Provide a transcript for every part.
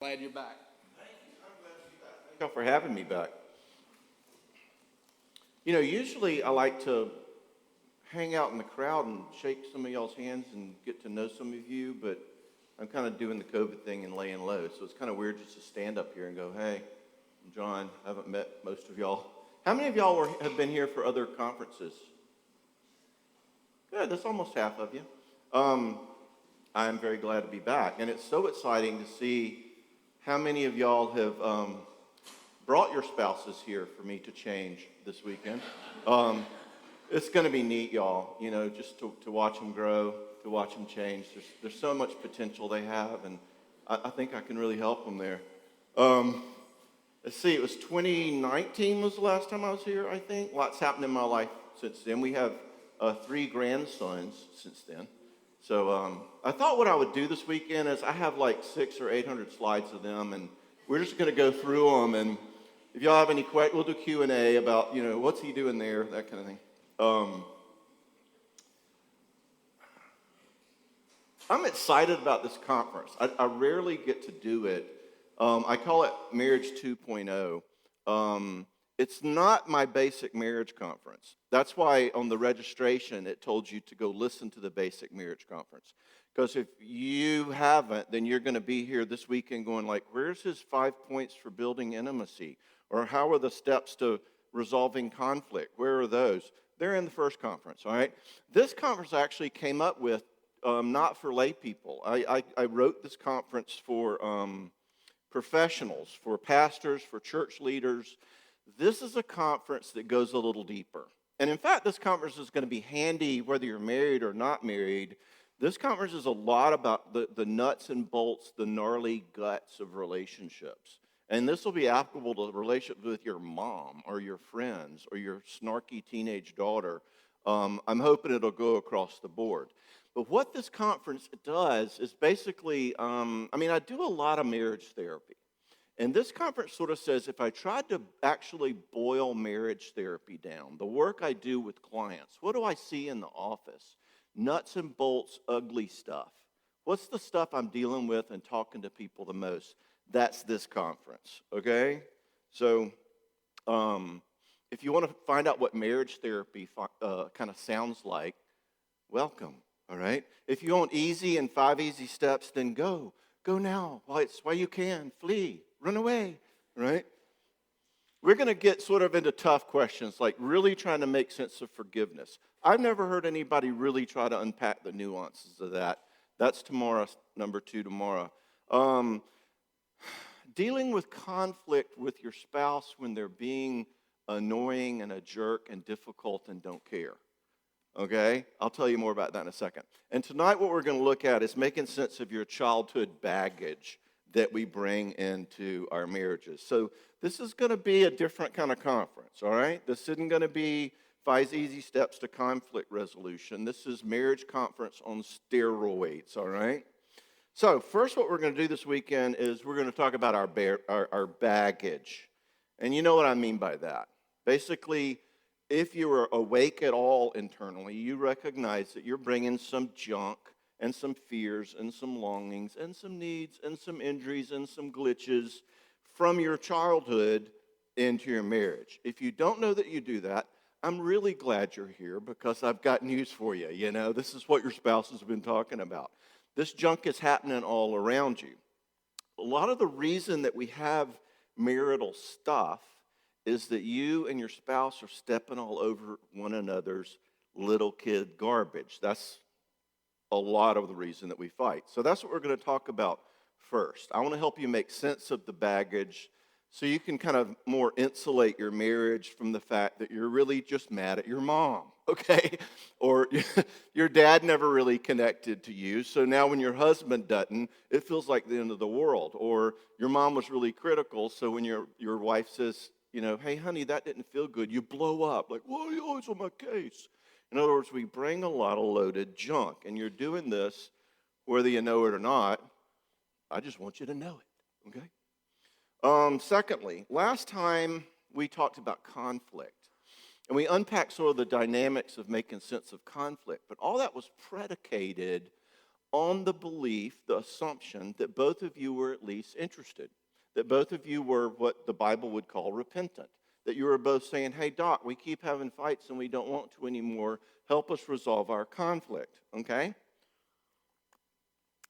Glad you're back. Thank you. I'm glad to be back. Thank y'all for having me back. You know, usually I like to hang out in the crowd and shake some of y'all's hands and get to know some of you, but I'm kind of doing the COVID thing and laying low, so it's kind of weird just to stand up here and go, hey, I'm John. I haven't met most of y'all. How many of y'all have been here for other conferences? Good, that's almost half of you. I'm very glad to be back, and it's so exciting to see how many of y'all have brought your spouses here for me to change this weekend. It's going to be neat, y'all, you know, just to watch them grow, to watch them change. There's so much potential they have, and I think I can really help them there. Let's see, it was 2019 was the last time I was here, I think. Lots happened in my life since then. We have 3 grandsons since then. So I thought what I would do this weekend is I have like 600 or 800 slides of them, and we're just going to go through them. And if y'all have any questions, we'll do Q&A about, you know, what's he doing there, that kind of thing. I'm excited about this conference. I rarely get to do it. I call it Marriage 2.0. It's not my basic marriage conference. That's why on the registration it told you to go listen to the basic marriage conference. Because if you haven't, then you're going to be here this weekend going like, where's his 5 points for building intimacy? Or how are the steps to resolving conflict? Where are those? They're in the first conference, all right? This conference I actually came up with not for lay people. I wrote this conference for professionals, for pastors, for church leaders. This is a conference that goes a little deeper. And in fact, this conference is going to be handy whether you're married or not married. This conference is a lot about the nuts and bolts, the gnarly guts of relationships. And this will be applicable to relationships with your mom or your friends or your snarky teenage daughter. I'm hoping it'll go across the board. But what this conference does is basically, I do a lot of marriage therapy. And this conference sort of says, if I tried to actually boil marriage therapy down, the work I do with clients, what do I see in the office? Nuts and bolts, ugly stuff. What's the stuff I'm dealing with and talking to people the most? That's this conference, okay? So if you want to find out what marriage therapy kind of sounds like, welcome, all right? If you want easy and 5 easy steps, then go. Go now while you can. Flee. Run away, right? We're going to get sort of into tough questions, like really trying to make sense of forgiveness. I've never heard anybody really try to unpack the nuances of that. That's tomorrow, number 2 tomorrow. Dealing with conflict with your spouse when they're being annoying and a jerk and difficult and don't care. Okay? I'll tell you more about that in a second. And tonight what we're going to look at is making sense of your childhood baggage that we bring into our marriages. So this is going to be a different kind of conference, all right? This isn't going to be 5 easy steps to conflict resolution. This is marriage conference on steroids, all right? So first what we're going to do this weekend is we're going to talk about our baggage. And you know what I mean by that. Basically, if you are awake at all internally, you recognize that you're bringing some junk and some fears and some longings and some needs and some injuries and some glitches from your childhood into your marriage. If you don't know that you do that, I'm really glad you're here because I've got news for you. You know, this is what your spouse has been talking about. This junk is happening all around you. A lot of the reason that we have marital stuff is that you and your spouse are stepping all over one another's little kid garbage. That's a lot of the reason that we fight. So that's what we're going to talk about first. I want to help you make sense of the baggage so you can kind of more insulate your marriage from the fact that you're really just mad at your mom, okay? Or your dad never really connected to you, so now when your husband doesn't, it feels like the end of the world. Or your mom was really critical, so when your wife says, you know, hey, honey, that didn't feel good, you blow up, like, why are you always on my case? In other words, we bring a lot of loaded junk, and you're doing this whether you know it or not. I just want you to know it, okay? Secondly, last time we talked about conflict, and we unpacked sort of the dynamics of making sense of conflict, but all that was predicated on the belief, the assumption that both of you were at least interested, that both of you were what the Bible would call repentant, that you were both saying, hey, Doc, we keep having fights and we don't want to anymore. Help us resolve our conflict, okay?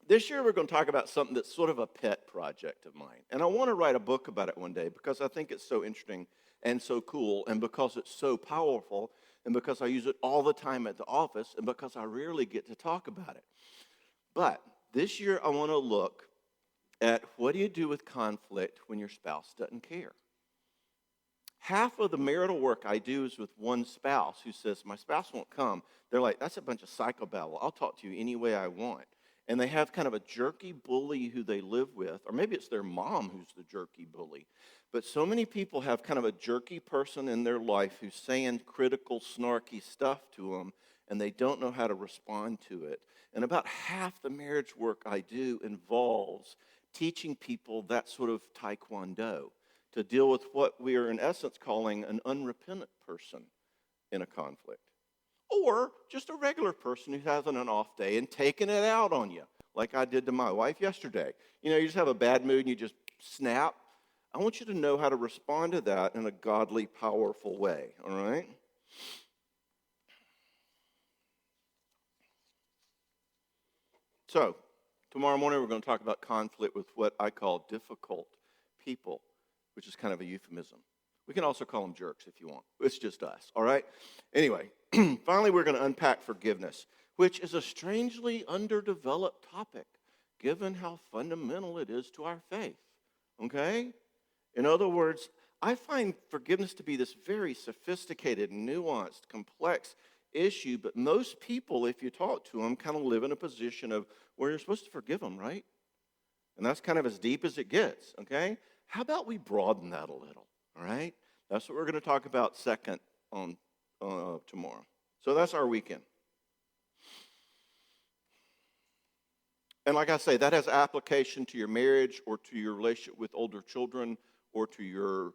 This year we're going to talk about something that's sort of a pet project of mine. And I want to write a book about it one day because I think it's so interesting and so cool and because it's so powerful and because I use it all the time at the office and because I rarely get to talk about it. But this year I want to look at what do you do with conflict when your spouse doesn't care. Half of the marital work I do is with one spouse who says, my spouse won't come. They're like, that's a bunch of psychobabble. I'll talk to you any way I want. And they have kind of a jerky bully who they live with, or maybe it's their mom who's the jerky bully. But so many people have kind of a jerky person in their life who's saying critical, snarky stuff to them, and they don't know how to respond to it. And about half the marriage work I do involves teaching people that sort of taekwondo to deal with what we are in essence calling an unrepentant person in a conflict. Or just a regular person who's having an off day and taking it out on you, like I did to my wife yesterday. You know, you just have a bad mood and you just snap. I want you to know how to respond to that in a godly, powerful way, all right? So, tomorrow morning we're going to talk about conflict with what I call difficult people, which is kind of a euphemism. We can also call them jerks if you want. It's just us, all right? Anyway, finally we're going to unpack forgiveness, which is a strangely underdeveloped topic, given how fundamental it is to our faith, okay? In other words, I find forgiveness to be this very sophisticated, nuanced, complex issue, but most people, if you talk to them, kind of live in a position of where you're supposed to forgive them, right? And that's kind of as deep as it gets, okay? How about we broaden that a little? All right? That's what we're going to talk about second on tomorrow. So that's our weekend. And like I say, that has application to your marriage or to your relationship with older children or to your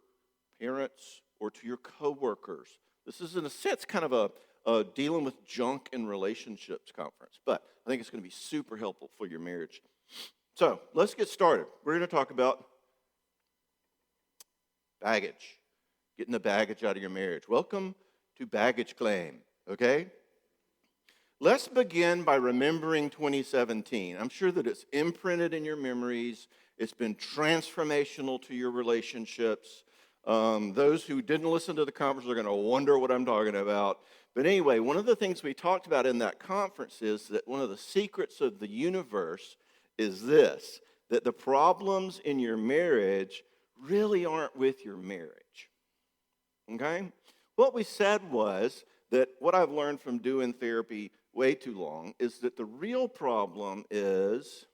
parents or to your coworkers. This is, in a sense, kind of a dealing with junk in relationships conference. But I think it's going to be super helpful for your marriage. So let's get started. We're going to talk about baggage, getting the baggage out of your marriage. Welcome to baggage claim, okay? Let's begin by remembering 2017. I'm sure that it's imprinted in your memories. It's been transformational to your relationships. Those who didn't listen to the conference are going to wonder what I'm talking about. But anyway, one of the things we talked about in that conference is that one of the secrets of the universe is this, that the problems in your marriage really aren't with your marriage, okay? What we said was that what I've learned from doing therapy way too long is that the real problem is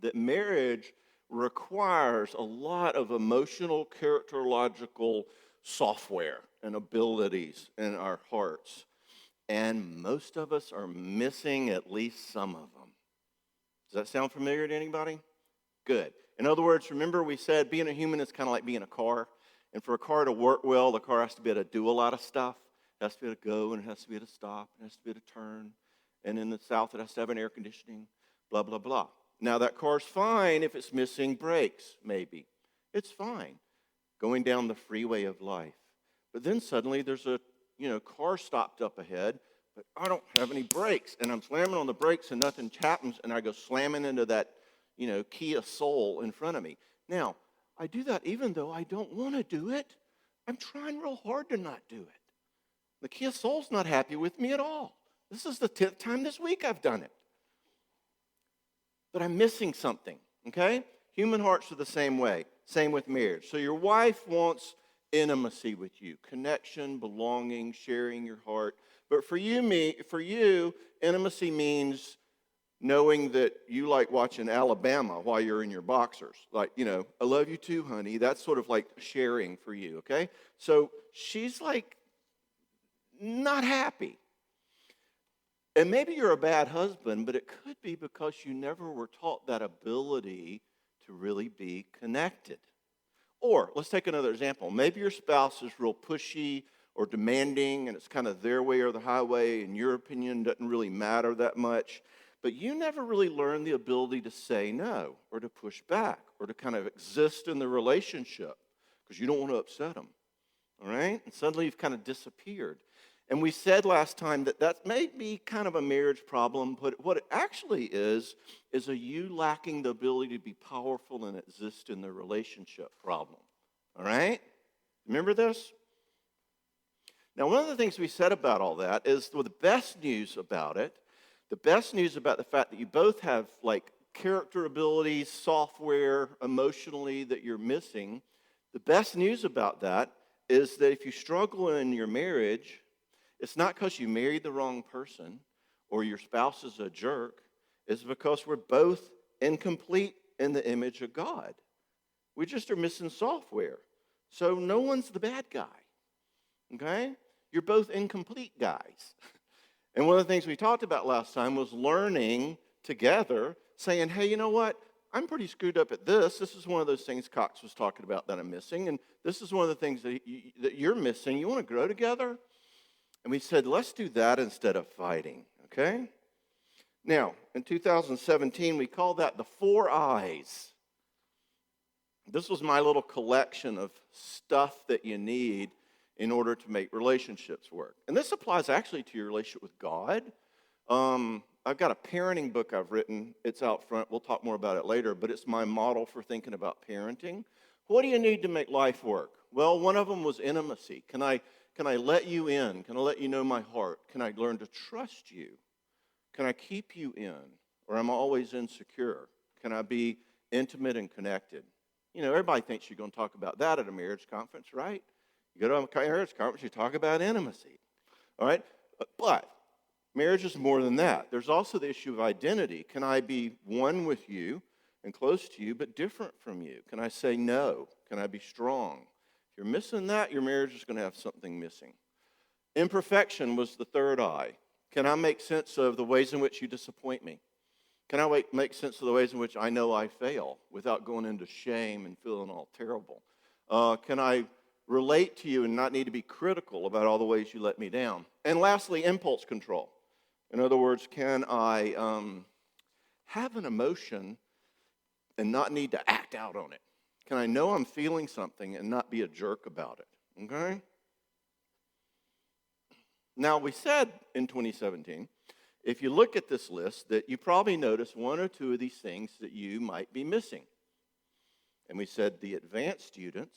that marriage requires a lot of emotional, characterological software and abilities in our hearts, and most of us are missing at least some of them. Does that sound familiar to anybody? Good. In other words, remember we said being a human is kind of like being a car. And for a car to work well, the car has to be able to do a lot of stuff. It has to be able to go, and it has to be able to stop, and it has to be able to turn. And in the South, it has to have an air conditioning, blah, blah, blah. Now, that car's fine if it's missing brakes, maybe. It's fine going down the freeway of life. But then suddenly there's a car stopped up ahead, but I don't have any brakes. And I'm slamming on the brakes, and nothing happens, and I go slamming into that Kia Soul in front of me. Now, I do that even though I don't want to do it. I'm trying real hard to not do it. The Kia Soul's not happy with me at all. This is the 10th time this week I've done it. But I'm missing something, okay? Human hearts are the same way. Same with marriage. So your wife wants intimacy with you, connection, belonging, sharing your heart. But for you, intimacy means knowing that you like watching Alabama while you're in your boxers. Like, I love you too, honey. That's sort of like sharing for you, okay? So she's like not happy. And maybe you're a bad husband, but it could be because you never were taught that ability to really be connected. Or, let's take another example. Maybe your spouse is real pushy or demanding, and it's kind of their way or the highway, and your opinion doesn't really matter that much. but you never really learn the ability to say no or to push back or to kind of exist in the relationship because you don't want to upset them, all right? And suddenly you've kind of disappeared. And we said last time that may be kind of a marriage problem, but what it actually is a you lacking the ability to be powerful and exist in the relationship problem, all right? Remember this? Now, one of the things we said about all that is the best news about it, the best news about the fact that you both have like character abilities, software, emotionally that you're missing, the best news about that is that if you struggle in your marriage, it's not because you married the wrong person or your spouse is a jerk. It's because we're both incomplete in the image of God. We just are missing software. So no one's the bad guy, okay? You're both incomplete guys. And one of the things we talked about last time was learning together, saying, hey, you know what? I'm pretty screwed up at this. This is one of those things Cox was talking about that I'm missing. And this is one of the things that you're missing. You want to grow together? And we said, let's do that instead of fighting, okay? Now, in 2017, we called that the 4 I's. This was my little collection of stuff that you need in order to make relationships work. And this applies actually to your relationship with God. I've got a parenting book I've written. It's out front. We'll talk more about it later, but it's my model for thinking about parenting. What do you need to make life work? Well, one of them was intimacy. Can I let you in? Can I let you know my heart? Can I learn to trust you? Can I keep you in? Or am I always insecure? Can I be intimate and connected? You know, everybody thinks you're going to talk about that at a marriage conference, right? You go to a marriage conference, you talk about intimacy, all right? But marriage is more than that. There's also the issue of identity. Can I be one with you and close to you, but different from you? Can I say no? Can I be strong? If you're missing that, your marriage is going to have something missing. Imperfection was the 3rd I. Can I make sense of the ways in which you disappoint me? Can I make sense of the ways in which I know I fail without going into shame and feeling all terrible? Can I relate to you and not need to be critical about all the ways you let me down? And lastly, impulse control. In other words, can I have an emotion and not need to act out on it? Can I know I'm feeling something and not be a jerk about it? Okay? Now, we said in 2017, if you look at this list, that you probably notice 1 or 2 of these things that you might be missing. And we said the advanced students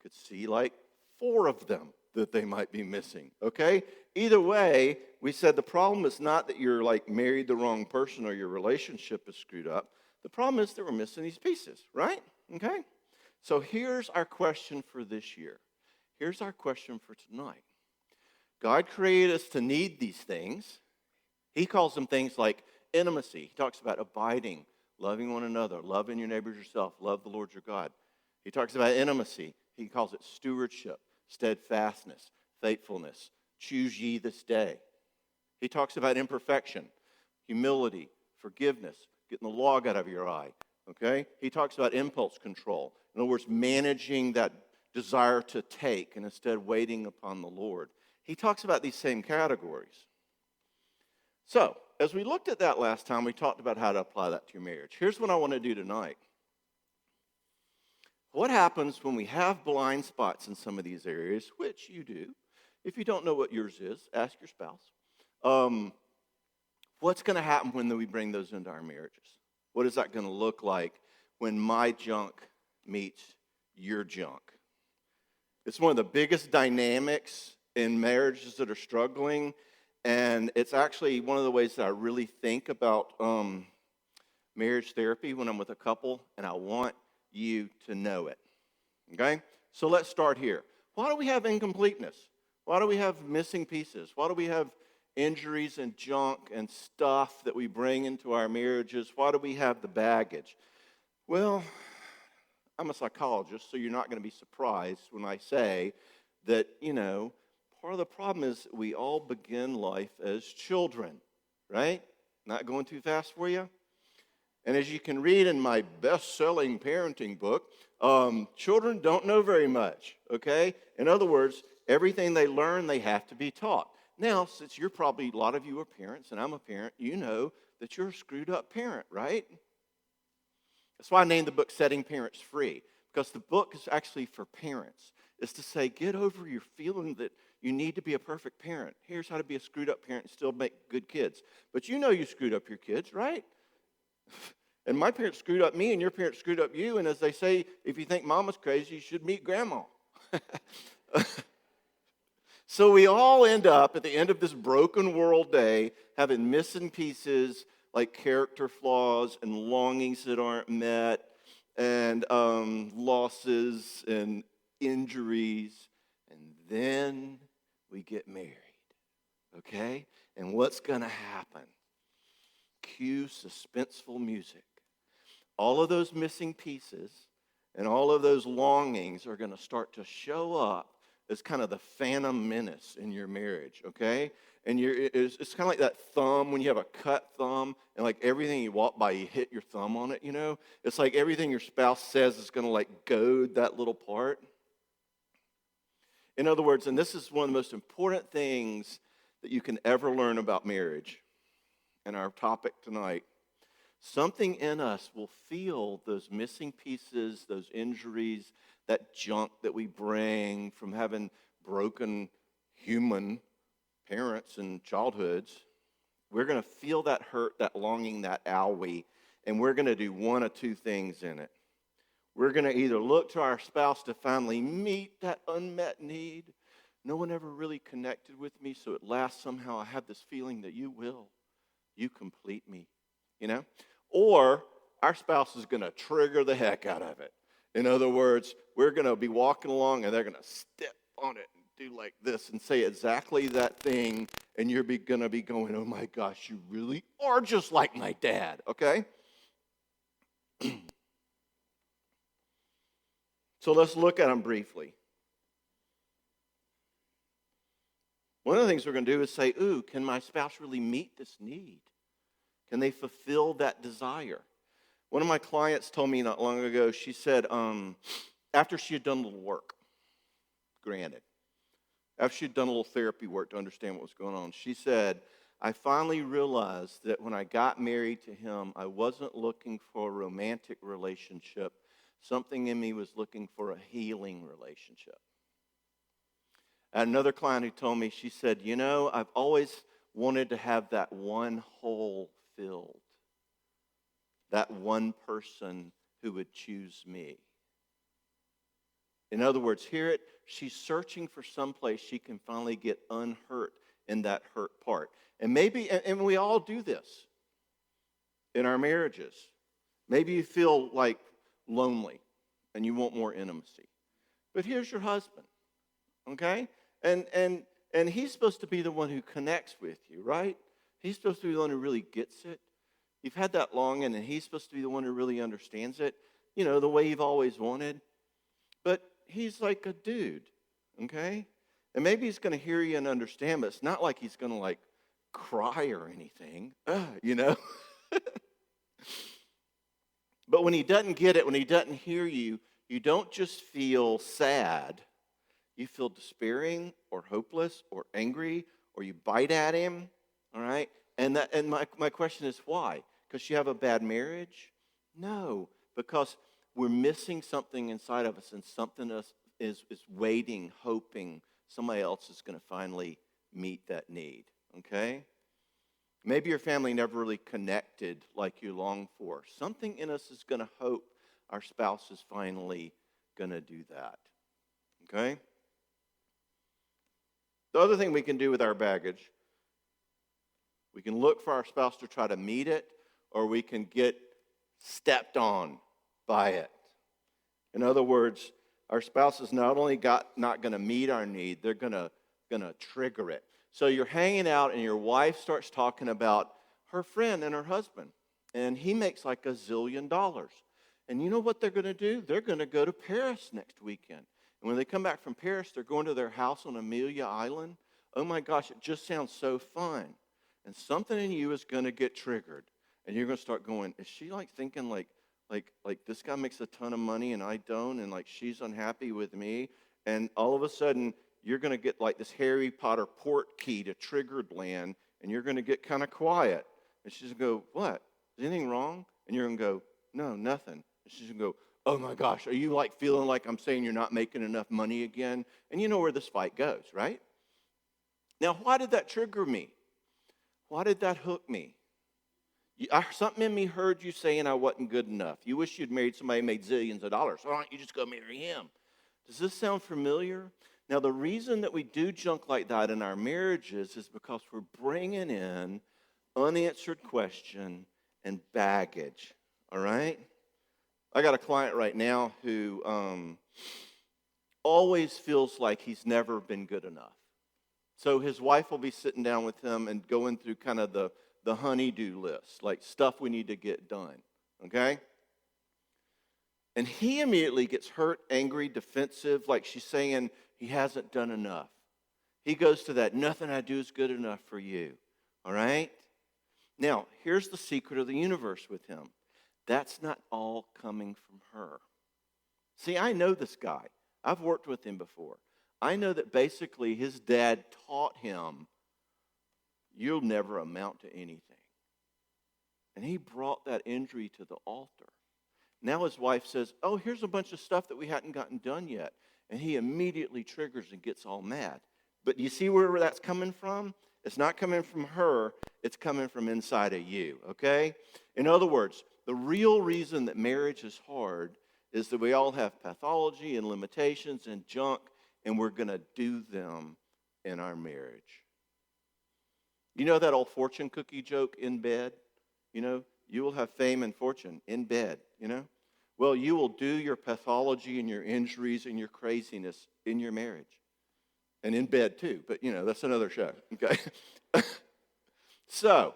could see like 4 of them that they might be missing, okay? Either way, we said the problem is not that you're like married the wrong person or your relationship is screwed up. The problem is that we're missing these pieces, right? Okay? So here's our question for this year. Here's our question for tonight. God created us to need these things. He calls them things like intimacy. He talks about abiding, loving one another, loving your neighbors yourself, love the Lord your God. He talks about intimacy. He calls it stewardship, steadfastness, faithfulness. Choose ye this day. He talks about imperfection, humility, forgiveness, getting the log out of your eye. Okay? He talks about impulse control. In other words, managing that desire to take and instead waiting upon the Lord. He talks about these same categories. So, as we looked at that last time, we talked about how to apply that to your marriage. Here's what I want to do tonight. What happens when we have blind spots in some of these areas, which you do? If you don't know what yours is, ask your spouse. What's going to happen when we bring those into our marriages? What is that going to look like when my junk meets your junk? It's one of the biggest dynamics in marriages that are struggling, and it's actually one of the ways that I really think about marriage therapy when I'm with a couple, and I want you to know it. Okay? So let's start here. Why do we have incompleteness? Why do we have missing pieces? Why do we have injuries and junk and stuff that we bring into our marriages? Why do we have the baggage? Well, I'm a psychologist, so you're not going to be surprised when I say that, part of the problem is we all begin life as children, right? Not going too fast for you? And as you can read in my best-selling parenting book, children don't know very much, okay? In other words, everything they learn, they have to be taught. Now, since a lot of you are parents, and I'm a parent, you know that you're a screwed up parent, right? That's why I named the book Setting Parents Free, because the book is actually for parents. It's to say, get over your feeling that you need to be a perfect parent. Here's how to be a screwed up parent and still make good kids. But you know you screwed up your kids, right? And my parents screwed up me, and your parents screwed up you. And as they say, if you think mama's crazy, you should meet grandma. So we all end up at the end of this broken world day having missing pieces like character flaws and longings that aren't met and losses and injuries. And then we get married, okay? And what's going to happen? Cue suspenseful music. All of those missing pieces and all of those longings are going to start to show up as kind of the phantom menace in your marriage, okay? And it's kind of like that thumb when you have a cut thumb and like everything you walk by, you hit your thumb on it, you know? It's like everything your spouse says is going to like goad that little part. In other words, and this is one of the most important things that you can ever learn about marriage, and our topic tonight, something in us will feel those missing pieces, those injuries, that junk that we bring from having broken human parents and childhoods. We're going to feel that hurt, that longing, that owie, and we're going to do one of two things in it. We're going to either look to our spouse to finally meet that unmet need. No one ever really connected with me, so at last somehow I have this feeling that you will. You complete me, you know? Or our spouse is going to trigger the heck out of it. In other words, we're going to be walking along and they're going to step on it and do like this and say exactly that thing, and you're going to be going, oh my gosh, you really are just like my dad, okay? So let's look at them briefly. One of the things we're going to do is say, ooh, can my spouse really meet this need? Can they fulfill that desire? One of my clients told me not long ago, she said, after she had done a little work, granted, after she had done a little therapy work to understand what was going on, she said, I finally realized that when I got married to him, I wasn't looking for a romantic relationship. Something in me was looking for a healing relationship. I had another client who told me, she said, you know, I've always wanted to have that one hole filled. That one person who would choose me. In other words, she's searching for some place she can finally get unhurt in that hurt part. And maybe, and we all do this in our marriages. Maybe you feel like lonely and you want more intimacy. But here's your husband, okay? And he's supposed to be the one who connects with you, right? He's supposed to be the one who really gets it. You've had that longing, and he's supposed to be the one who really understands it, you know, the way you've always wanted. But he's like a dude, okay? And maybe he's going to hear you and understand, but it's not like he's going to, like, cry or anything, you know? But when he doesn't get it, when he doesn't hear you, you don't just feel sad. You feel despairing or hopeless or angry, or you bite at him, all right? And my question is why? Because you have a bad marriage? No, because we're missing something inside of us, and something is waiting, hoping somebody else is going to finally meet that need, okay? Maybe your family never really connected like you long for. Something in us is going to hope our spouse is finally going to do that, okay? The other thing we can do with our baggage, we can look for our spouse to try to meet it, or we can get stepped on by it. In other words, our spouse is not only not going to meet our need, they're going to trigger it. So you're hanging out and your wife starts talking about her friend and her husband, and he makes like $1 zillion. And you know what they're going to do? They're going to go to Paris next weekend. And when they come back from Paris, they're going to their house on Amelia Island. Oh my gosh, it just sounds so fun. And something in you is going to get triggered. And you're going to start going, is she like thinking like this guy makes a ton of money and I don't, and like she's unhappy with me? And all of a sudden, you're going to get like this Harry Potter port key to triggered land, and you're going to get kind of quiet. And she's going to go, what? Is anything wrong? And you're going to go, no, nothing. And she's going to go, oh my gosh, are you like feeling like I'm saying you're not making enough money again? And you know where this fight goes, right? Now, why did that trigger me? Why did that hook me? Something in me heard you saying I wasn't good enough. You wish you'd married somebody who made zillions of dollars. So why don't you just go marry him? Does this sound familiar? Now, the reason that we do junk like that in our marriages is because we're bringing in unanswered question and baggage, all right? I got a client right now who always feels like he's never been good enough. So his wife will be sitting down with him and going through kind of the honey-do list, like stuff we need to get done, okay? And he immediately gets hurt, angry, defensive, like she's saying he hasn't done enough. He goes to that, nothing I do is good enough for you, all right? Now, here's the secret of the universe with him. That's not all coming from her. See, I know this guy. I've worked with him before. I know that basically his dad taught him, you'll never amount to anything. And he brought that injury to the altar. Now his wife says, oh, here's a bunch of stuff that we hadn't gotten done yet. And he immediately triggers and gets all mad. But you see where that's coming from? It's not coming from her. It's coming from inside of you, okay? In other words, the real reason that marriage is hard is that we all have pathology and limitations and junk, and we're going to do them in our marriage. You know that old fortune cookie joke, in bed? You know, you will have fame and fortune in bed, you know? Well, you will do your pathology and your injuries and your craziness in your marriage. And in bed too, but you know, that's another show, okay? So,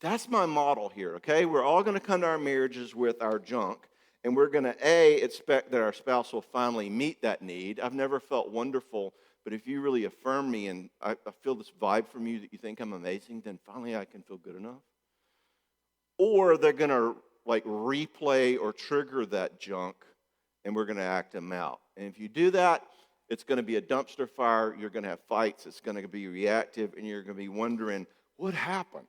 that's my model here, okay? We're all going to come to our marriages with our junk, and we're going to, expect that our spouse will finally meet that need. I've never felt wonderful, but if you really affirm me and I feel this vibe from you that you think I'm amazing, then finally I can feel good enough. Or they're going to like replay or trigger that junk, and we're going to act them out. And if you do that, it's going to be a dumpster fire. You're going to have fights. It's going to be reactive, and you're going to be wondering, what happened?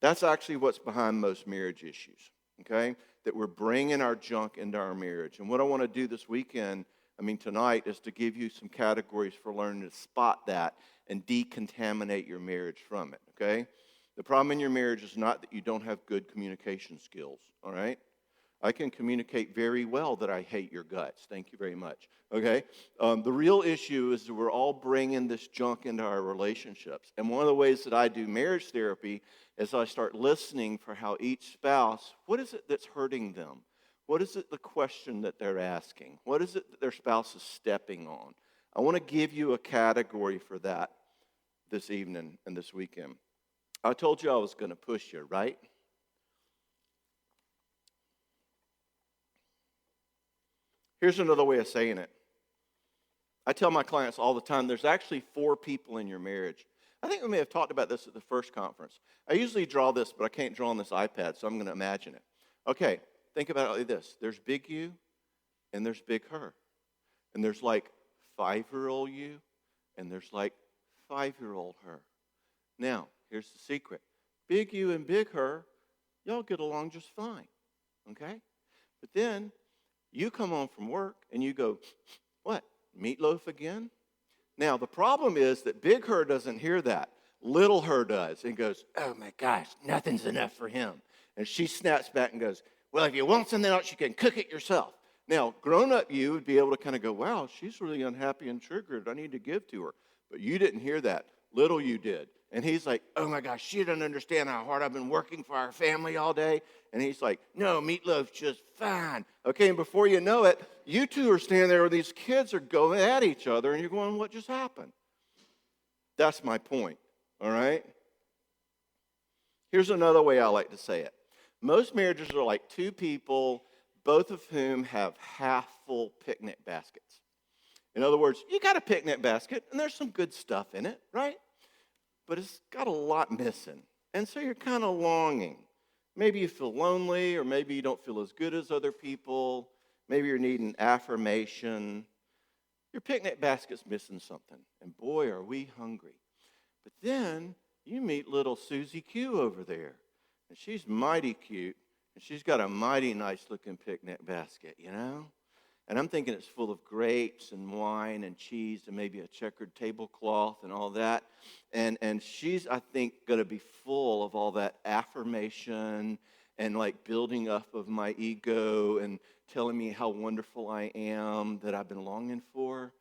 That's actually what's behind most marriage issues, okay? That we're bringing our junk into our marriage. And what I want to do this weekend, tonight, is to give you some categories for learning to spot that and decontaminate your marriage from it, okay? The problem in your marriage is not that you don't have good communication skills, all right? I can communicate very well that I hate your guts. Thank you very much, okay? The real issue is that we're all bringing this junk into our relationships. And one of the ways that I do marriage therapy is I start listening for how each spouse, what is it that's hurting them? What is it, the question that they're asking? What is it that their spouse is stepping on? I want to give you a category for that this evening and this weekend. I told you I was going to push you, right? Here's another way of saying it. I tell my clients all the time, there's actually 4 people in your marriage. I think we may have talked about this at the first conference. I usually draw this, but I can't draw on this iPad, so I'm going to imagine it. Okay, think about it like this. There's big you, and there's big her. And there's like 5-year-old you, and there's like 5-year-old her. Now, here's the secret. Big you and big her, y'all get along just fine, okay? But then you come home from work and you go, what, meatloaf again? Now, the problem is that big her doesn't hear that. Little her does and goes, oh my gosh, nothing's enough for him. And she snaps back and goes, well, if you want something else, you can cook it yourself. Now, grown-up you would be able to kind of go, wow, she's really unhappy and triggered. I need to give to her. But you didn't hear that. Little you did. And he's like, oh my gosh, she doesn't understand how hard I've been working for our family all day. And he's like, no, meatloaf's just fine. Okay, and before you know it, you two are standing there where these kids are going at each other, and you're going, what just happened? That's my point, all right? Here's another way I like to say it. Most marriages are like 2 people, both of whom have half-full picnic baskets. In other words, you got a picnic basket, and there's some good stuff in it, right? But it's got a lot missing. And so you're kind of longing. Maybe you feel lonely, or maybe you don't feel as good as other people. Maybe you're needing affirmation. Your picnic basket's missing something. And boy, are we hungry. But then you meet little Susie Q over there. And she's mighty cute, and she's got a mighty nice-looking picnic basket, you know? And I'm thinking it's full of grapes and wine and cheese and maybe a checkered tablecloth and all that. And she's, I think, going to be full of all that affirmation and like building up of my ego and telling me how wonderful I am that I've been longing for,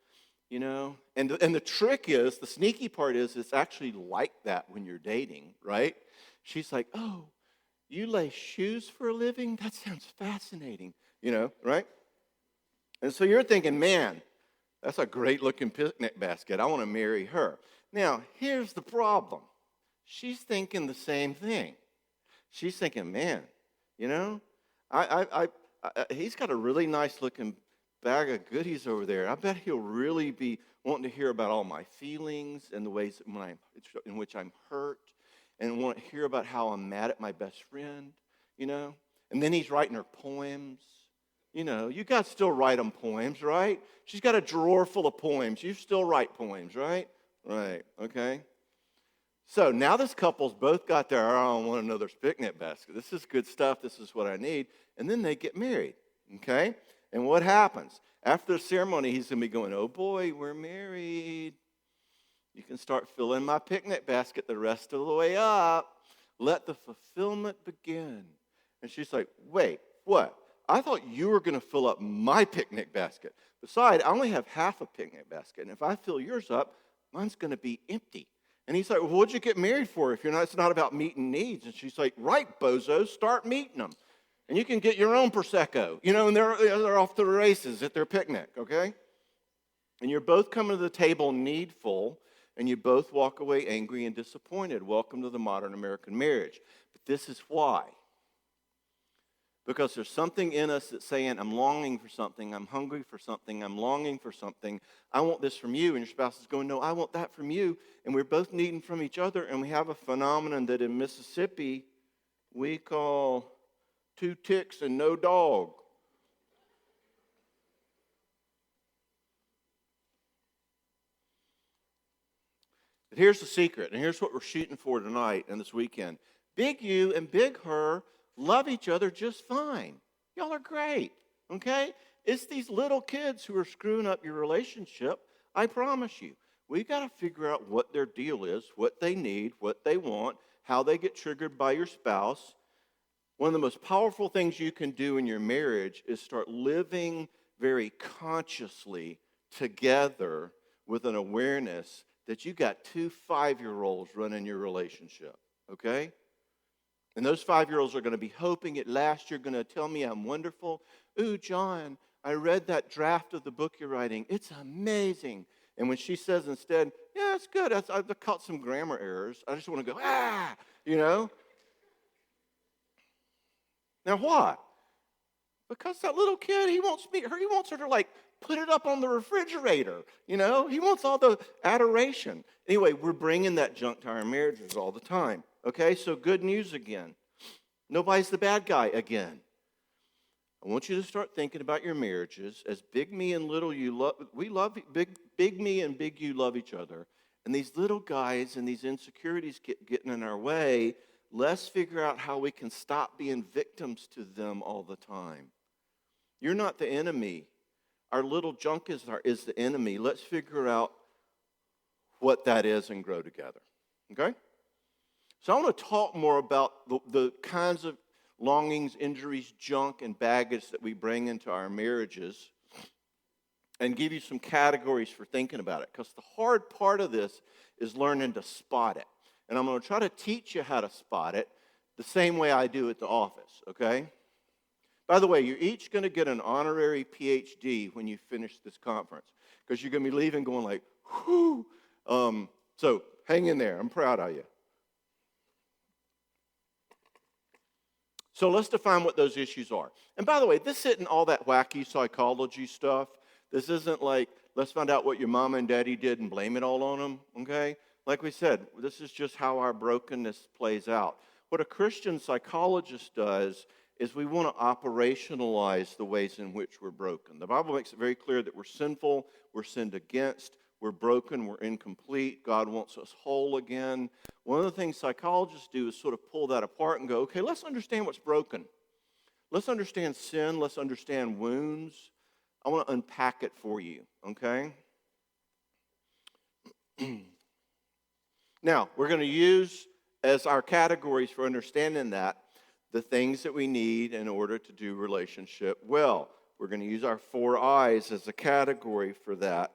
you know? And the trick is, the sneaky part is, it's actually like that when you're dating, right? She's like, oh, you lay shoes for a living? That sounds fascinating, you know, right? And so you're thinking, man, that's a great-looking picnic basket. I want to marry her. Now, here's the problem. She's thinking the same thing. She's thinking, man, you know, he's got a really nice-looking bag of goodies over there. I bet he'll really be wanting to hear about all my feelings and the ways in which I'm hurt, and want to hear about how I'm mad at my best friend, you know. And then he's writing her poems. You know, you guys still write them poems, right? She's got a drawer full of poems. You still write poems, right? Right, okay. So now this couple's both got their eye on one another's picnic basket. This is good stuff. This is what I need. And then they get married, okay? And what happens? After the ceremony, he's going to be going, oh, boy, we're married. You can start filling my picnic basket the rest of the way up. Let the fulfillment begin. And she's like, wait, what? I thought you were going to fill up my picnic basket. Besides, I only have half a picnic basket, and if I fill yours up, mine's going to be empty. And he's like, well, what'd you get married for if it's not about meeting needs? And she's like, right, bozos, start meeting them. And you can get your own Prosecco, you know, and they're off to the races at their picnic, okay? And you're both coming to the table needful, and you both walk away angry and disappointed. Welcome to the modern American marriage. But this is why. Because there's something in us that's saying, I'm longing for something, I'm hungry for something, I'm longing for something, I want this from you. And your spouse is going, no, I want that from you. And we're both needing from each other. And we have a phenomenon that in Mississippi we call 2 ticks and no dog. But here's the secret, and here's what we're shooting for tonight and this weekend. Big you and big her love each other just fine. Y'all are great, okay? It's these little kids who are screwing up your relationship, I promise you. We've got to figure out what their deal is, what they need, what they want, how they get triggered by your spouse. One of the most powerful things you can do in your marriage is start living very consciously together with an awareness that you got 2 5-year-olds running your relationship, okay? And those 5-year-olds are going to be hoping at last you're going to tell me I'm wonderful. Ooh, John, I read that draft of the book you're writing. It's amazing. And when she says instead, yeah, it's good. I've caught some grammar errors. I just want to go, you know. Now what? Because that little kid, he wants her to like put it up on the refrigerator, you know. He wants all the adoration. Anyway, we're bringing that junk to our marriages all the time. Okay, so good news again. Nobody's the bad guy again. I want you to start thinking about your marriages as big me and little you love. We love big me and big you love each other. And these little guys and these insecurities getting in our way. Let's figure out how we can stop being victims to them all the time. You're not the enemy. Our little junk is the enemy. Let's figure out what that is and grow together. Okay? So I want to talk more about the kinds of longings, injuries, junk, and baggage that we bring into our marriages and give you some categories for thinking about it. Because the hard part of this is learning to spot it. And I'm going to try to teach you how to spot it the same way I do at the office, okay? By the way, you're each going to get an honorary PhD when you finish this conference. Because you're going to be leaving going like, whew. So hang in there. I'm proud of you. So let's define what those issues are. And by the way, this isn't all that wacky psychology stuff. This isn't like, let's find out what your mama and daddy did and blame it all on them, okay? Like we said, this is just how our brokenness plays out. What a Christian psychologist does is we want to operationalize the ways in which we're broken. The Bible makes it very clear that we're sinful, we're sinned against, We're broken. We're incomplete. God wants us whole again. One of the things psychologists do is sort of pull that apart and go, okay, let's understand what's broken. Let's understand sin. Let's understand wounds. I want to unpack it for you, okay? Now, we're going to use as our categories for understanding that the things that we need in order to do relationship well. We're going to use our 4 eyes as a category for that.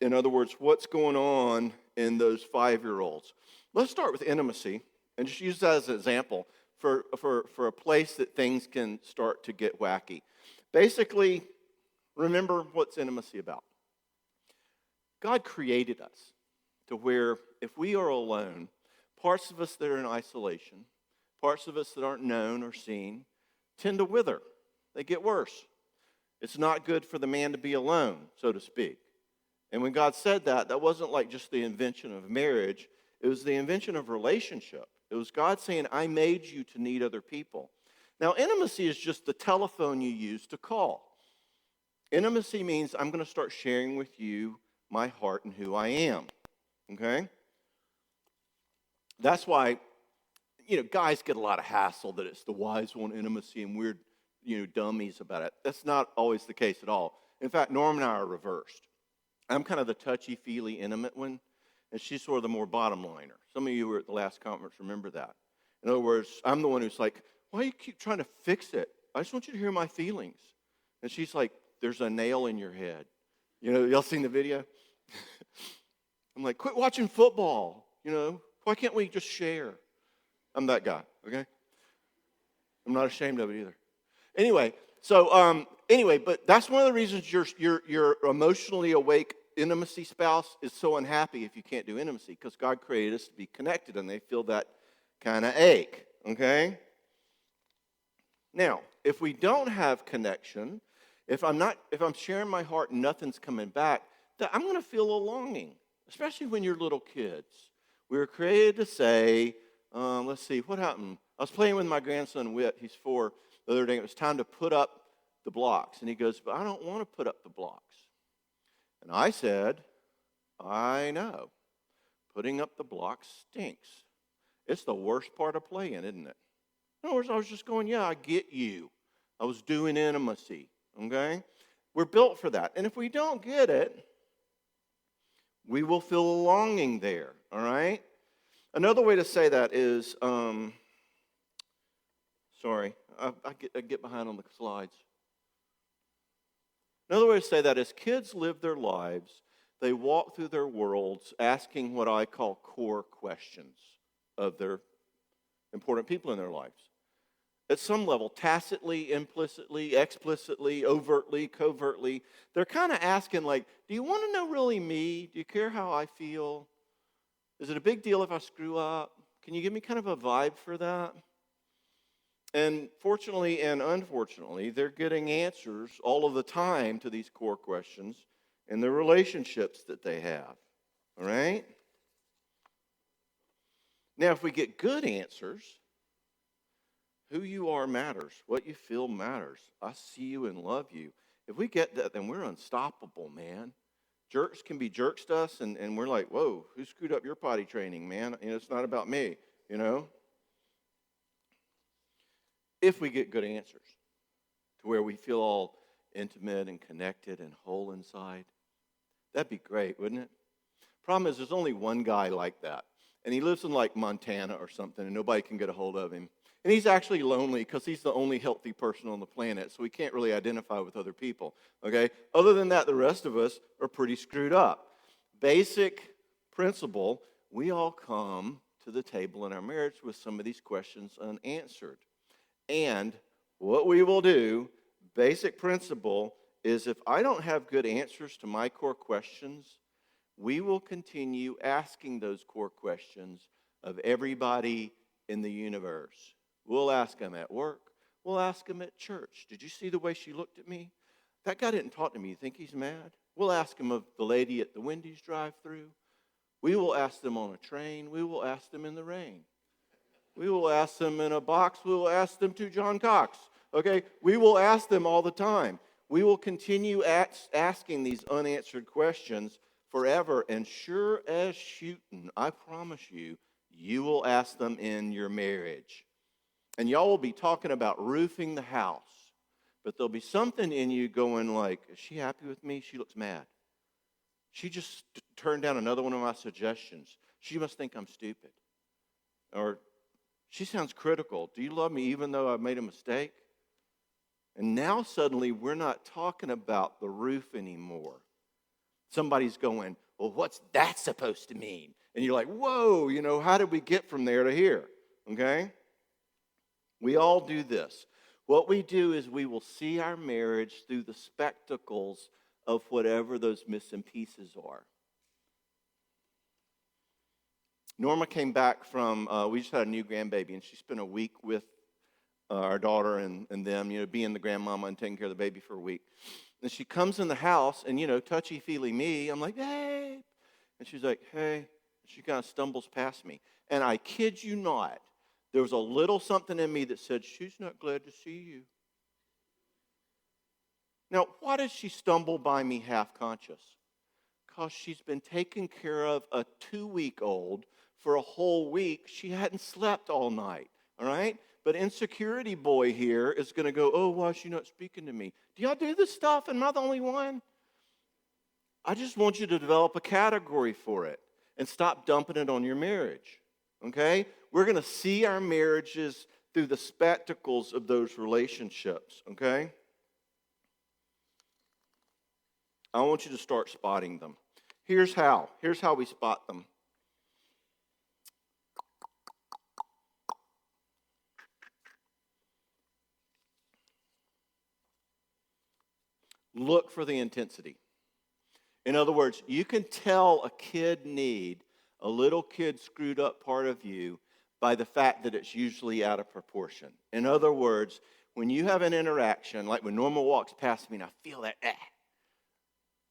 In other words, what's going on in those 5-year-olds? Let's start with intimacy and just use that as an example for a place that things can start to get wacky. Basically, remember what's intimacy about. God created us to where if we are alone, parts of us that are in isolation, parts of us that aren't known or seen, tend to wither. They get worse. It's not good for the man to be alone, so to speak. And when God said that, that wasn't like just the invention of marriage. It was the invention of relationship. It was God saying, I made you to need other people. Now, intimacy is just the telephone you use to call. Intimacy means I'm going to start sharing with you my heart and who I am. Okay? That's why, guys get a lot of hassle that it's the wives want intimacy and we're, dummies about it. That's not always the case at all. In fact, Norm and I are reversed. I'm kind of the touchy-feely, intimate one, and she's sort of the more bottom liner. Some of you were at the last conference, remember that. In other words, I'm the one who's like, why do you keep trying to fix it? I just want you to hear my feelings. And she's like, there's a nail in your head. Y'all seen the video? I'm like, quit watching football. Why can't we just share? I'm that guy, okay? I'm not ashamed of it either. Anyway, but that's one of the reasons your emotionally awake intimacy spouse is so unhappy if you can't do intimacy, because God created us to be connected, and they feel that kind of ache, okay? Now, if we don't have connection, if I'm sharing my heart and nothing's coming back, then I'm going to feel a longing, especially when you're little kids. We were created to say, let's see, what happened? I was playing with my grandson, Whit, he's 4, the other day. It was time to put up the blocks. And he goes, but I don't want to put up the blocks. And I said, I know. Putting up the blocks stinks. It's the worst part of playing, isn't it? In other words, I was just going, yeah, I get you. I was doing intimacy, okay? We're built for that. And if we don't get it, we will feel a longing there, all right? Another way to say that is, I get behind on the slides. Another way to say that is kids live their lives, they walk through their worlds asking what I call core questions of their important people in their lives. At some level, tacitly, implicitly, explicitly, overtly, covertly, they're kind of asking like, do you want to know really me? Do you care how I feel? Is it a big deal if I screw up? Can you give me kind of a vibe for that? And fortunately and unfortunately, they're getting answers all of the time to these core questions in the relationships that they have. All right? Now, if we get good answers, who you are matters. What you feel matters. I see you and love you. If we get that, then we're unstoppable, man. Jerks can be jerks to us, and we're like, whoa, who screwed up your potty training, man? It's not about me, If we get good answers to where we feel all intimate and connected and whole inside, that'd be great, wouldn't it? Problem is, there's only one guy like that, and he lives in like Montana or something, and nobody can get a hold of him. And he's actually lonely because he's the only healthy person on the planet, so he can't really identify with other people, okay? Other than that, the rest of us are pretty screwed up. Basic principle, we all come to the table in our marriage with some of these questions unanswered. And what we will do, basic principle, is if I don't have good answers to my core questions, we will continue asking those core questions of everybody in the universe. We'll ask them at work. We'll ask them at church. Did you see the way she looked at me? That guy didn't talk to me. You think he's mad? We'll ask him of the lady at the Wendy's drive-thru. We will ask them on a train. We will ask them in the rain. We will ask them in a box. We will ask them to John Cox. Okay? We will ask them all the time. We will continue asking these unanswered questions forever. And sure as shooting, I promise you, you will ask them in your marriage. And y'all will be talking about roofing the house. But there'll be something in you going like, is she happy with me? She looks mad. She just turned down another one of my suggestions. She must think I'm stupid. Or she sounds critical. Do you love me even though I made a mistake? And now suddenly we're not talking about the roof anymore. Somebody's going, well, what's that supposed to mean? And you're like, whoa, how did we get from there to here? Okay? We all do this. What we do is we will see our marriage through the spectacles of whatever those missing pieces are. Norma came back from, we just had a new grandbaby, and she spent a week with our daughter and them, being the grandmama and taking care of the baby for a week. And she comes in the house, and, touchy-feely me, I'm like, hey. And she's like, hey. She kind of stumbles past me. And I kid you not, there was a little something in me that said, she's not glad to see you. Now, why did she stumble by me half-conscious? Because she's been taking care of a 2-week-old for a whole week. She hadn't slept all night, all right? But insecurity boy here is going to go, oh, why is she not speaking to me? Do y'all do this stuff? Am I the only one? I just want you to develop a category for it and stop dumping it on your marriage, okay? We're going to see our marriages through the spectacles of those relationships, okay? I want you to start spotting them. Here's how. Here's how we spot them. Look for the intensity. In other words, you can tell a kid need, a little kid screwed up part of you, by the fact that it's usually out of proportion. In other words, when you have an interaction, like when Norma walks past me and I feel that,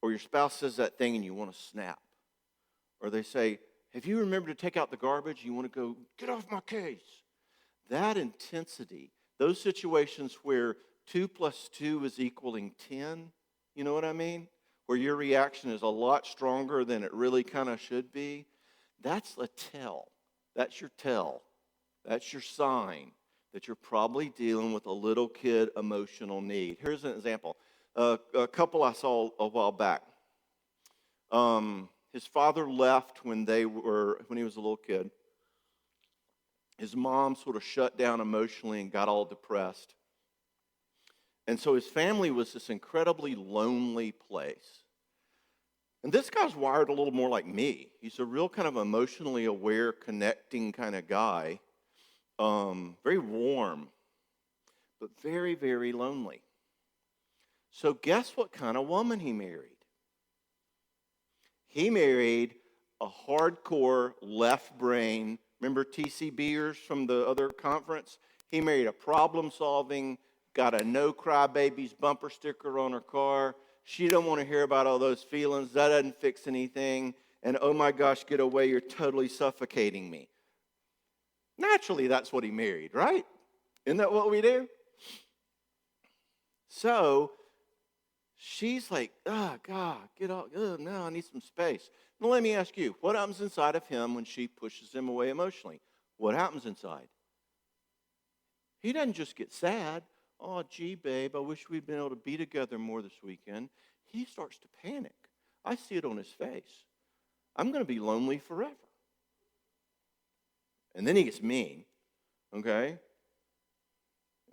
or your spouse says that thing and you want to snap, or they say, have you remembered to take out the garbage? You want to go, get off my case. That intensity, those situations where 2 + 2 is equaling 10, you know what I mean? Where your reaction is a lot stronger than it really kind of should be, that's a tell. That's your tell. That's your sign that you're probably dealing with a little kid emotional need. Here's an example. A couple I saw a while back. His father left when he was a little kid. His mom sort of shut down emotionally and got all depressed. And so his family was this incredibly lonely place. And this guy's wired a little more like me. He's a real kind of emotionally aware, connecting kind of guy. Very warm, but very, very lonely. So guess what kind of woman he married? He married a hardcore left brain. Remember T.C. Beers from the other conference? He married a problem-solving, got a no crybabies bumper sticker on her car. She don't want to hear about all those feelings. That doesn't fix anything. And oh my gosh, get away, you're totally suffocating me. Naturally, that's what he married, right? Isn't that what we do? So she's like, oh, God, get off. Oh, no, I need some space. Now, let me ask you, what happens inside of him when she pushes him away emotionally? What happens inside? He doesn't just get sad. Oh, gee, babe, I wish we'd been able to be together more this weekend. He starts to panic. I see it on his face. I'm going to be lonely forever. And then he gets mean, okay?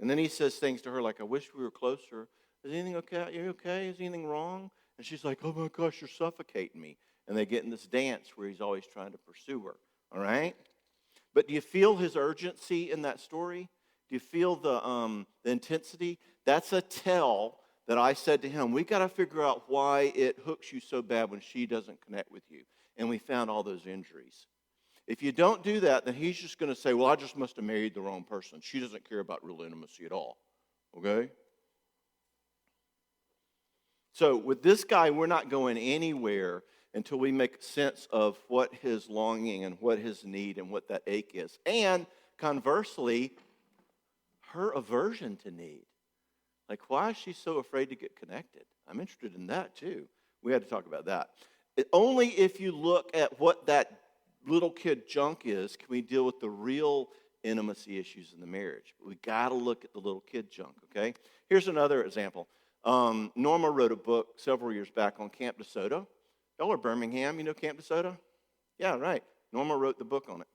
And then he says things to her like, I wish we were closer. Is anything okay? Are you okay? Is anything wrong? And she's like, oh my gosh, you're suffocating me. And they get in this dance where he's always trying to pursue her, all right? But do you feel his urgency in that story? Do you feel the intensity? That's a tell that I said to him, we got to figure out why it hooks you so bad when she doesn't connect with you. And we found all those injuries. If you don't do that, then he's just going to say, well, I just must have married the wrong person. She doesn't care about real intimacy at all. Okay? So with this guy, we're not going anywhere until we make sense of what his longing and what his need and what that ache is. And conversely, her aversion to need. Like, why is she so afraid to get connected? I'm interested in that too. We had to talk about that. Only if you look at what that little kid junk is can we deal with the real intimacy issues in the marriage. We got to look at the little kid junk, okay? Here's another example. Norma wrote a book several years back on Camp DeSoto. Y'all are Birmingham, you know Camp DeSoto? Yeah, right. Norma wrote the book on it.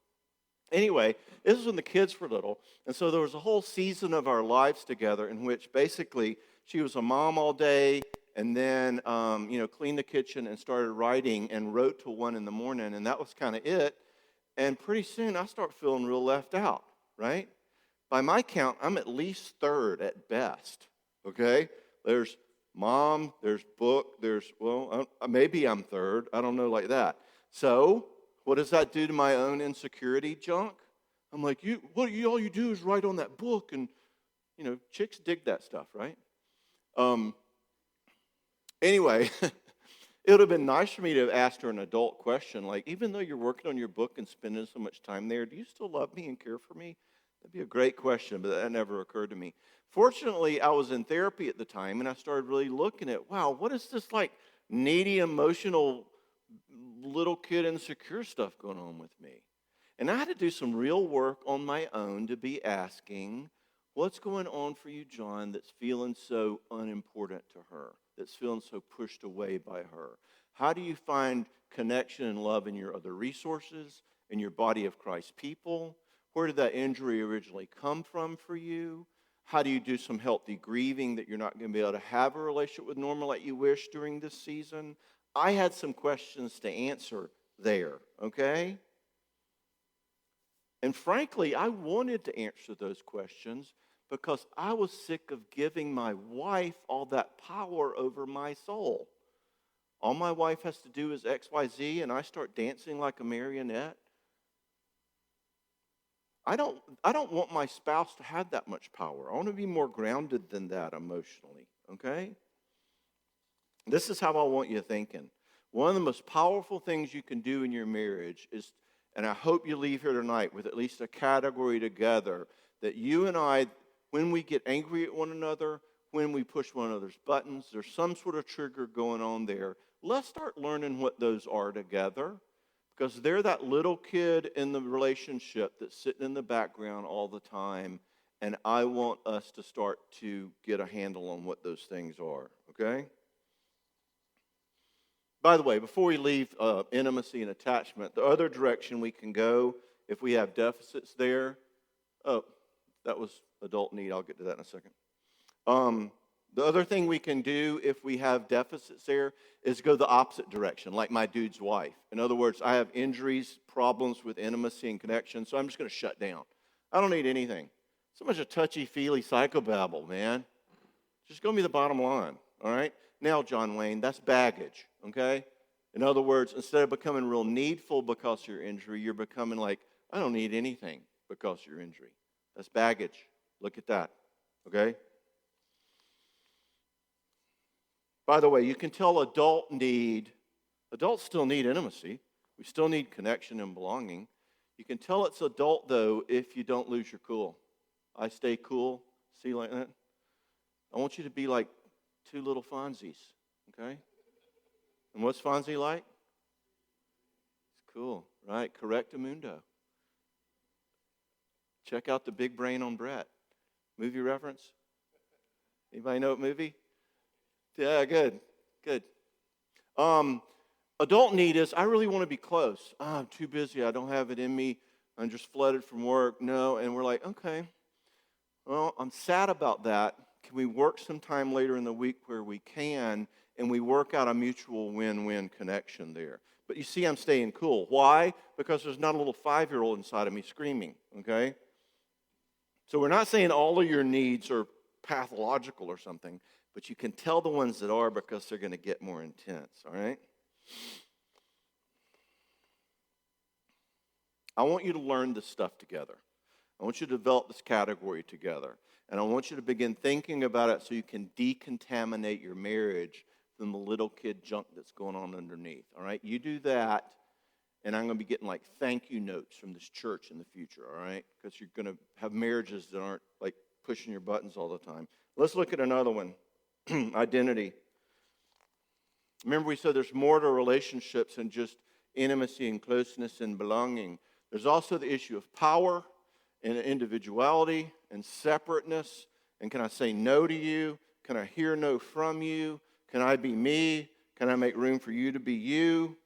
Anyway, this was when the kids were little, and so there was a whole season of our lives together in which basically she was a mom all day, and then cleaned the kitchen and started writing and wrote till 1 a.m, and that was kind of it. And pretty soon I start feeling real left out, right? By my count, I'm at least third at best, okay? There's mom, there's book, maybe I'm third. I don't know like that. So what does that do to my own insecurity junk? I'm like, all you do is write on that book, and, chicks dig that stuff, right? Anyway, it would have been nice for me to have asked her an adult question, like, even though you're working on your book and spending so much time there, do you still love me and care for me? That'd be a great question, but that never occurred to me. Fortunately, I was in therapy at the time, and I started really looking at, wow, what is this like needy, emotional, little kid insecure stuff going on with me? And I had to do some real work on my own to be asking, what's going on for you, John, that's feeling so unimportant to her, that's feeling so pushed away by her? How do you find connection and love in your other resources, in your body of Christ people? Where did that injury originally come from for you? How do you do some healthy grieving that you're not going to be able to have a relationship with Norma like you wish during this season? I had some questions to answer there, okay? And frankly, I wanted to answer those questions because I was sick of giving my wife all that power over my soul. All my wife has to do is X, Y, Z, and I start dancing like a marionette. I don't want my spouse to have that much power. I want to be more grounded than that emotionally, okay? This is how I want you thinking. One of the most powerful things you can do in your marriage is, and I hope you leave here tonight with at least a category together, that you and I, when we get angry at one another, when we push one another's buttons, there's some sort of trigger going on there. Let's start learning what those are together, because they're that little kid in the relationship that's sitting in the background all the time, and I want us to start to get a handle on what those things are, okay? By the way, before we leave intimacy and attachment, the other direction we can go if we have deficits there, that was adult need. I'll get to that in a second. The other thing we can do if we have deficits there is go the opposite direction, like my dude's wife. In other words, I have injuries, problems with intimacy and connection, so I'm just going to shut down. I don't need anything. So much a touchy-feely psychobabble, man. Just go me the bottom line, all right? Now, John Wayne, that's baggage, okay? In other words, instead of becoming real needful because of your injury, you're becoming like, I don't need anything because of your injury. That's baggage. Look at that, okay? By the way, you can tell adults still need intimacy. We still need connection and belonging. You can tell it's adult, though, if you don't lose your cool. I stay cool. See like that? I want you to be like two little Fonzies, okay? And what's Fonzie like? It's cool, right? Correctamundo. Check out The Big Brain on Brett. Movie reference? Anybody know what movie? Yeah, good. Adult need is, I really want to be close. I'm too busy. I don't have it in me. I'm just flooded from work. No, and we're like, okay. Well, I'm sad about that. Can we work some time later in the week where we can, and we work out a mutual win-win connection there? But you see, I'm staying cool. Why? Because there's not a little 5-year-old inside of me screaming, okay? So we're not saying all of your needs are pathological or something, but you can tell the ones that are because they're going to get more intense, all right? I want you to learn this stuff together. I want you to develop this category together. And I want you to begin thinking about it so you can decontaminate your marriage from the little kid junk that's going on underneath, all right? You do that, and I'm going to be getting like thank you notes from this church in the future, all right? Because you're going to have marriages that aren't like pushing your buttons all the time. Let's look at another one. Identity. Remember, we said there's more to relationships than just intimacy and closeness and belonging. There's also the issue of power and individuality and separateness. And can I say no to you? Can I hear no from you? Can I be me? Can I make room for you to be you?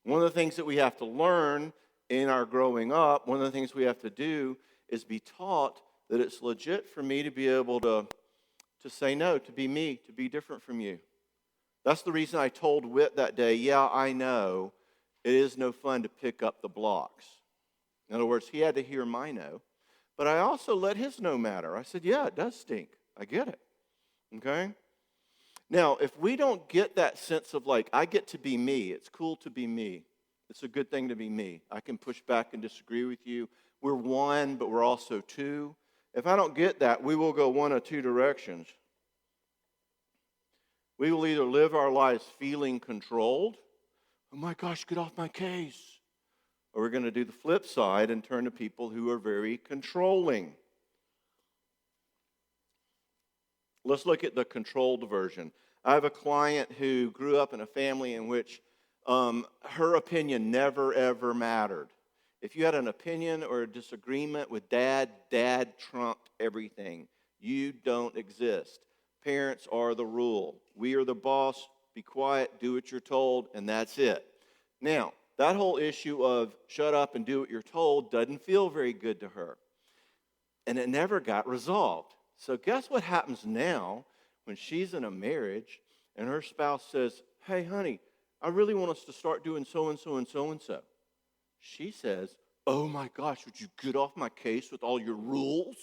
One of the things that we have to learn in our growing up, one of the things we have to do is be taught that it's legit for me to be able to say no, to be me, to be different from you. That's the reason I told Whit that day, yeah, I know it is no fun to pick up the blocks. In other words, he had to hear my no. But I also let his no matter. I said, yeah, it does stink. I get it. Okay? Now, if we don't get that sense of like, I get to be me, it's cool to be me. It's a good thing to be me. I can push back and disagree with you. We're one, but we're also two. If I don't get that, we will go one of two directions. We will either live our lives feeling controlled. Oh my gosh, get off my case. Or we're going to do the flip side and turn to people who are very controlling. Let's look at the controlled version. I have a client who grew up in a family in which her opinion never, ever mattered. If you had an opinion or a disagreement with Dad trumped everything. You don't exist. Parents are the rule. We are the boss. Be quiet, do what you're told, and that's it. Now, that whole issue of shut up and do what you're told doesn't feel very good to her. And it never got resolved. So guess what happens now when she's in a marriage and her spouse says, hey, honey, I really want us to start doing so-and-so and so-and-so. She says, oh my gosh, would you get off my case with all your rules?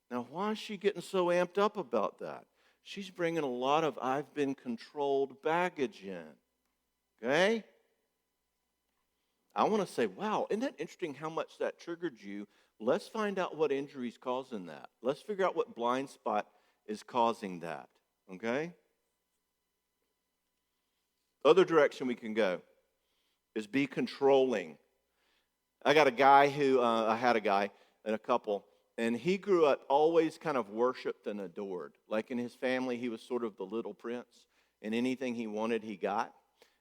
Now, why is she getting so amped up about that? She's bringing a lot of I've been controlled baggage in. Okay? I want to say, wow, isn't that interesting how much that triggered you? Let's find out what injury is causing that. Let's figure out what blind spot is causing that. Okay? Other direction we can go is be controlling. I had a guy and a couple, and he grew up always kind of worshipped and adored. Like in his family, he was sort of the little prince, and anything he wanted, he got.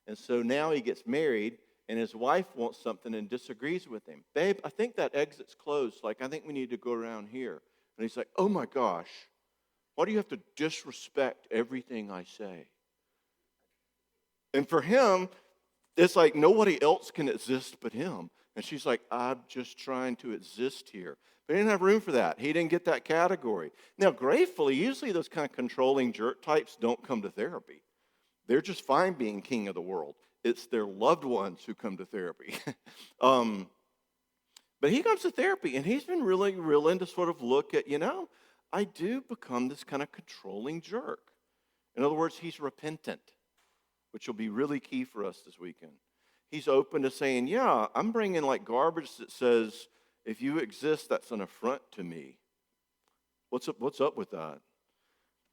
And so now he gets married, and his wife wants something and disagrees with him. Babe, I think that exit's closed. Like, I think we need to go around here. And he's like, oh my gosh, why do you have to disrespect everything I say? And for him, it's like nobody else can exist but him. And she's like, I'm just trying to exist here. But he didn't have room for that. He didn't get that category. Now, gratefully, usually those kind of controlling jerk types don't come to therapy. They're just fine being king of the world. It's their loved ones who come to therapy. But he comes to therapy, and he's been really willing to sort of look at, I do become this kind of controlling jerk. In other words, he's repentant, which will be really key for us this weekend. He's open to saying, yeah, I'm bringing like garbage that says, if you exist, that's an affront to me. What's up with that?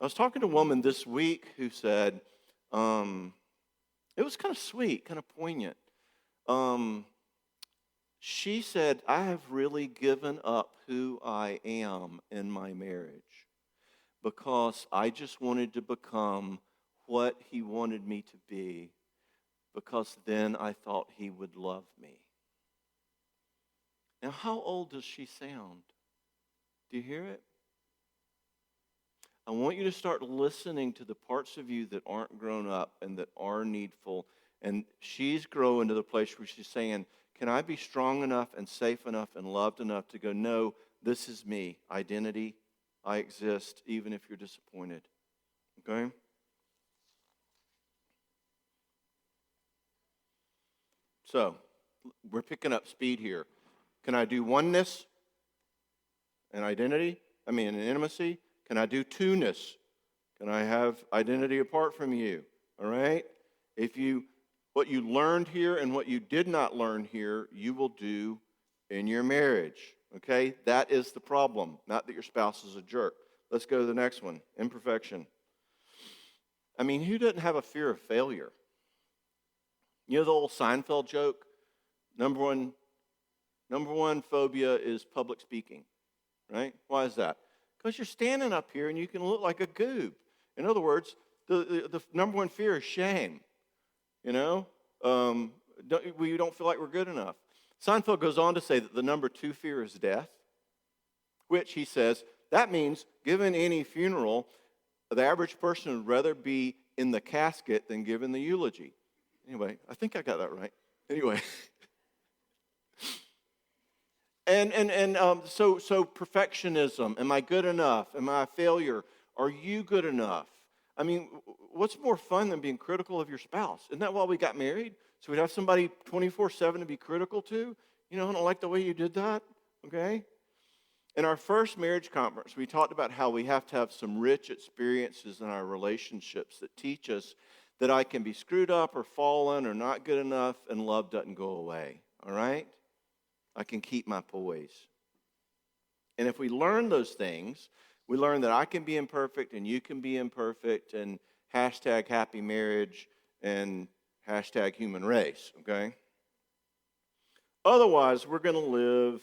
I was talking to a woman this week who said, it was kind of sweet, kind of poignant. She said, I have really given up who I am in my marriage because I just wanted to become what he wanted me to be, because then I thought he would love me. Now, how old does she sound? Do you hear it? I want you to start listening to the parts of you that aren't grown up and that are needful. And she's growing to the place where she's saying, can I be strong enough and safe enough and loved enough to go, no, this is me, identity, I exist, even if you're disappointed. Okay? So, we're picking up speed here. Can I do oneness and identity? And intimacy? Can I do two-ness? Can I have identity apart from you? All right? What you learned here and what you did not learn here, you will do in your marriage. Okay? That is the problem. Not that your spouse is a jerk. Let's go to the next one. Imperfection. Who doesn't have a fear of failure? You know the old Seinfeld joke? Number one phobia is public speaking, right? Why is that? Because you're standing up here and you can look like a goob. In other words, the number one fear is shame. You know, we don't feel like we're good enough. Seinfeld goes on to say that the number two fear is death, which he says, that means given any funeral, the average person would rather be in the casket than given the eulogy. Anyway, I think I got that right. Anyway. So perfectionism, am I good enough? Am I a failure? Are you good enough? I mean, what's more fun than being critical of your spouse? Isn't that why we got married? So we'd have somebody 24/7 to be critical to? You know, I don't like the way you did that, okay? In our first marriage conference, we talked about how we have to have some rich experiences in our relationships that teach us that I can be screwed up or fallen or not good enough and love doesn't go away, all right? I can keep my poise. And if we learn those things, we learn that I can be imperfect and you can be imperfect and hashtag happy marriage and hashtag human race, okay? Otherwise, we're going to live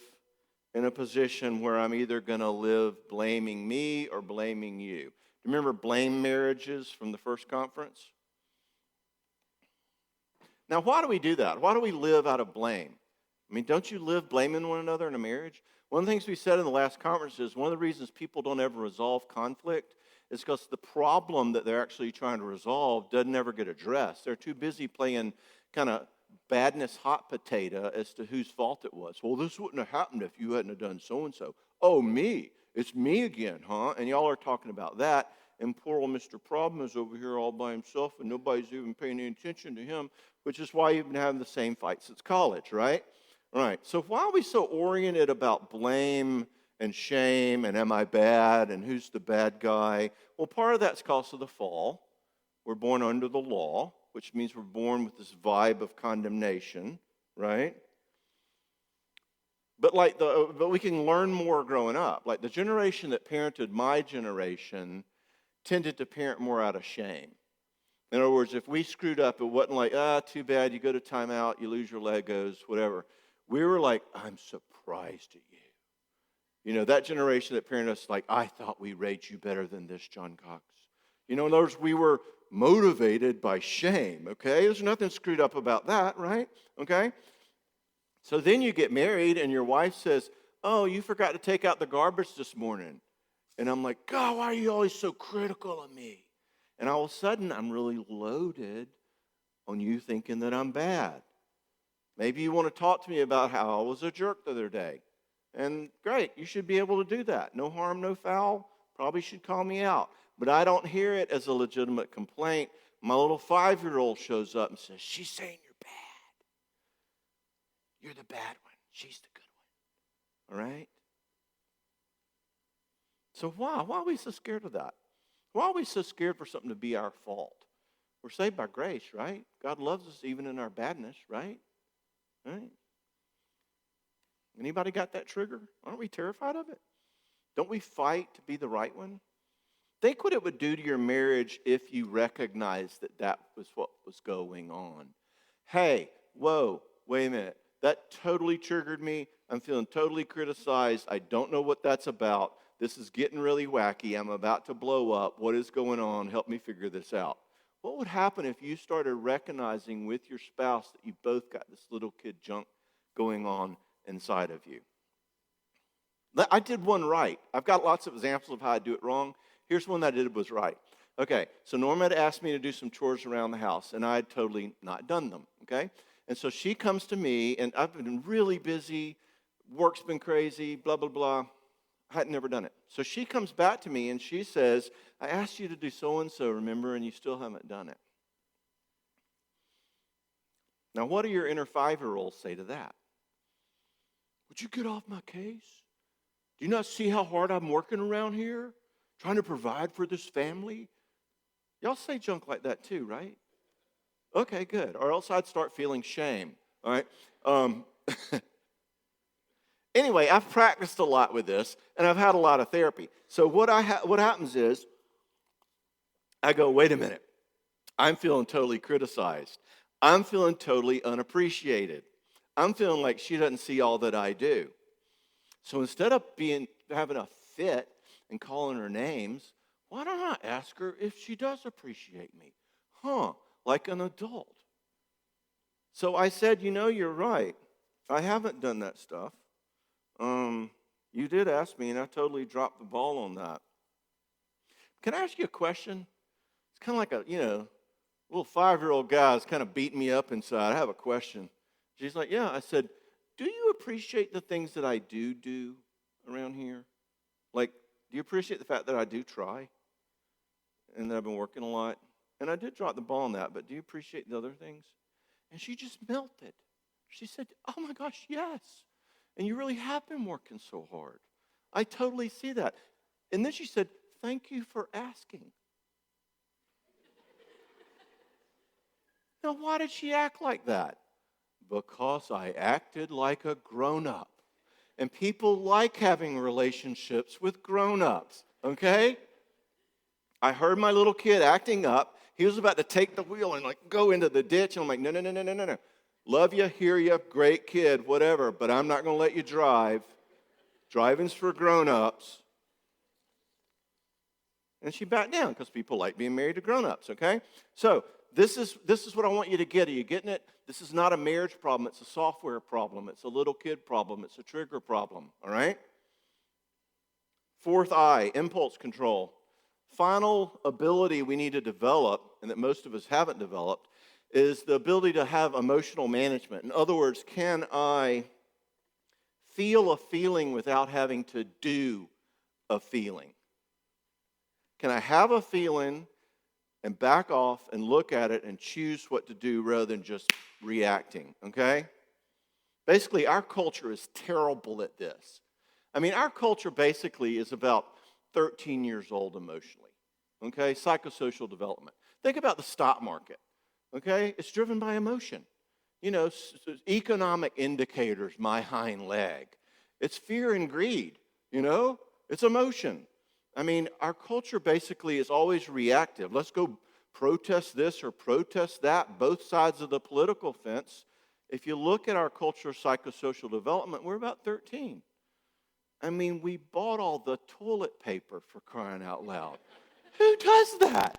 in a position where I'm either going to live blaming me or blaming you. Remember blame marriages from the first conference? Now, why do we do that? Why do we live out of blame? I mean, don't you live blaming one another in a marriage? One of the things we said in the last conference is one of the reasons people don't ever resolve conflict is because the problem that they're actually trying to resolve doesn't ever get addressed. They're too busy playing kind of badness hot potato as to whose fault it was. Well, this wouldn't have happened if you hadn't have done so-and-so. Oh, me. It's me again, huh? And y'all are talking about that. And poor old Mr. Problem is over here all by himself and nobody's even paying any attention to him, which is why you've been having the same fight since college, right? Right. So why are we so oriented about blame and shame and am I bad and who's the bad guy? Well, part of that's because of the fall. We're born under the law, which means we're born with this vibe of condemnation, right? But we can learn more growing up. Like the generation that parented my generation tended to parent more out of shame. In other words, if we screwed up, it wasn't like, too bad, you go to timeout, you lose your Legos, whatever. We were like, I'm surprised at you. You know, that generation that parented us, like, I thought we raised you better than this, John Cox. You know, in other words, we were motivated by shame, okay? There's nothing screwed up about that, right? Okay? So then you get married and your wife says, oh, you forgot to take out the garbage this morning. And I'm like, God, why are you always so critical of me? And all of a sudden, I'm really loaded on you thinking that I'm bad. Maybe you want to talk to me about how I was a jerk the other day. And great, you should be able to do that. No harm, no foul. Probably should call me out. But I don't hear it as a legitimate complaint. My little 5-year-old shows up and says, she's saying you're bad. You're the bad one. She's the good one. All right? So why? Why are we so scared of that? Why are we so scared for something to be our fault? We're saved by grace, right? God loves us even in our badness, right? Right? Anybody got that trigger? Aren't we terrified of it? Don't we fight to be the right one? Think what it would do to your marriage if you recognized that that was what was going on. Hey, whoa, wait a minute. That totally triggered me. I'm feeling totally criticized. I don't know what that's about. This is getting really wacky. I'm about to blow up. What is going on? Help me figure this out. What would happen if you started recognizing with your spouse that you both got this little kid junk going on inside of you? I did one right. I've got lots of examples of how I do it wrong. Here's one that I did was right. Okay, so Norma had asked me to do some chores around the house, and I had totally not done them, okay? And so she comes to me, and I've been really busy, work's been crazy, blah, blah, blah. I had never done it. So she comes back to me, and she says, I asked you to do so-and-so, remember, and you still haven't done it. Now, what do your inner 5-year-olds say to that? Would you get off my case? Do you not see how hard I'm working around here? Trying to provide for this family? Y'all say junk like that too, right? Okay, good. Or else I'd start feeling shame, all right? Anyway, I've practiced a lot with this, and I've had a lot of therapy. So what happens is, I go, wait a minute. I'm feeling totally criticized. I'm feeling totally unappreciated. I'm feeling like she doesn't see all that I do. So instead of having a fit and calling her names, why don't I ask her if she does appreciate me? Like an adult. So I said, you're right. I haven't done that stuff. You did ask me, and I totally dropped the ball on that. Can I ask you a question? It's kind of like a, little 5-year-old guy's kind of beating me up inside. I have a question. She's like, yeah. I said, do you appreciate the things that I do around here? Like, do you appreciate the fact that I do try and that I've been working a lot? And I did drop the ball on that, but do you appreciate the other things? And she just melted. She said, oh my gosh, yes. And you really have been working so hard. I totally see that. And then she said, thank you for asking. Now, why did she act like that? Because I acted like a grown-up. And people like having relationships with grown-ups, okay? I heard my little kid acting up. He was about to take the wheel and go into the ditch. And I'm like, no. Love you, hear you, great kid, whatever. But I'm not going to let you drive. Driving's for grown-ups. And she backed down because people like being married to grown-ups, okay? So this is what I want you to get. Are you getting it? This is not a marriage problem. It's a software problem. It's a little kid problem. It's a trigger problem, all right? Fourth I, impulse control. Final ability we need to develop, and that most of us haven't developed, is the ability to have emotional management. In other words, can I feel a feeling without having to do a feeling? Can I have a feeling and back off and look at it and choose what to do rather than just reacting, okay? Basically, our culture is terrible at this. I mean, our culture basically is about 13 years old emotionally, okay? Psychosocial development. Think about the stock market, okay? It's driven by emotion. Economic indicators, my hind leg. It's fear and greed, It's emotion. I mean, our culture basically is always reactive. Let's go protest this or protest that, both sides of the political fence. If you look at our culture of psychosocial development, we're about 13. I mean, we bought all the toilet paper, for crying out loud. Who does that?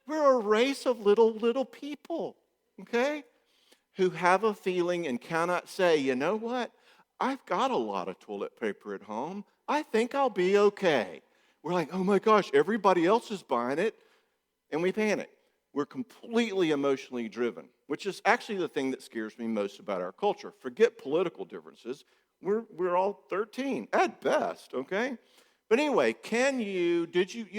We're a race of little people, okay, who have a feeling and cannot say, you know what? I've got a lot of toilet paper at home. I think I'll be okay. We're like, oh my gosh, everybody else is buying it. And we panic. We're completely emotionally driven, which is actually the thing that scares me most about our culture. Forget political differences. We're all 13 at best, okay? But anyway, you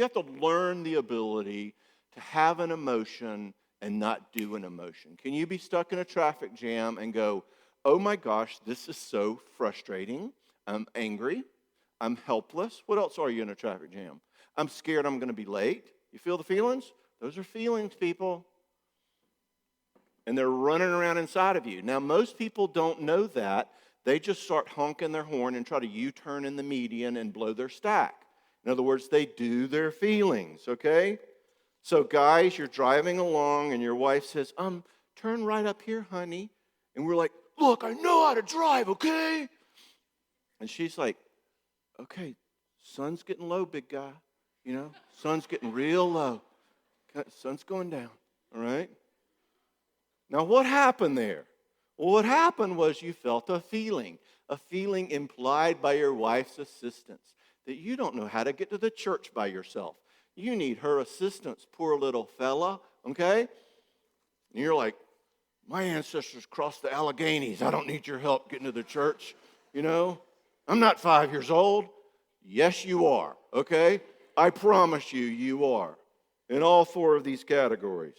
have to learn the ability to have an emotion and not do an emotion. Can you be stuck in a traffic jam and go, oh my gosh, this is so frustrating. I'm angry. I'm helpless. What else are you in a traffic jam? I'm scared I'm going to be late. You feel the feelings? Those are feelings, people. And they're running around inside of you. Now, most people don't know that. They just start honking their horn and try to U-turn in the median and blow their stack. In other words, they do their feelings, okay? So, guys, you're driving along and your wife says, turn right up here, honey. And we're like, look, I know how to drive, okay? And she's like, okay, sun's getting low, big guy. Sun's getting real low. Sun's going down, all right? Now, what happened there? Well, what happened was you felt a feeling implied by your wife's assistance, that you don't know how to get to the church by yourself. You need her assistance, poor little fella, okay? And you're like, my ancestors crossed the Alleghenies. I don't need your help getting to the church, I'm not 5 years old. Yes, you are, okay? I promise you are. In all four of these categories.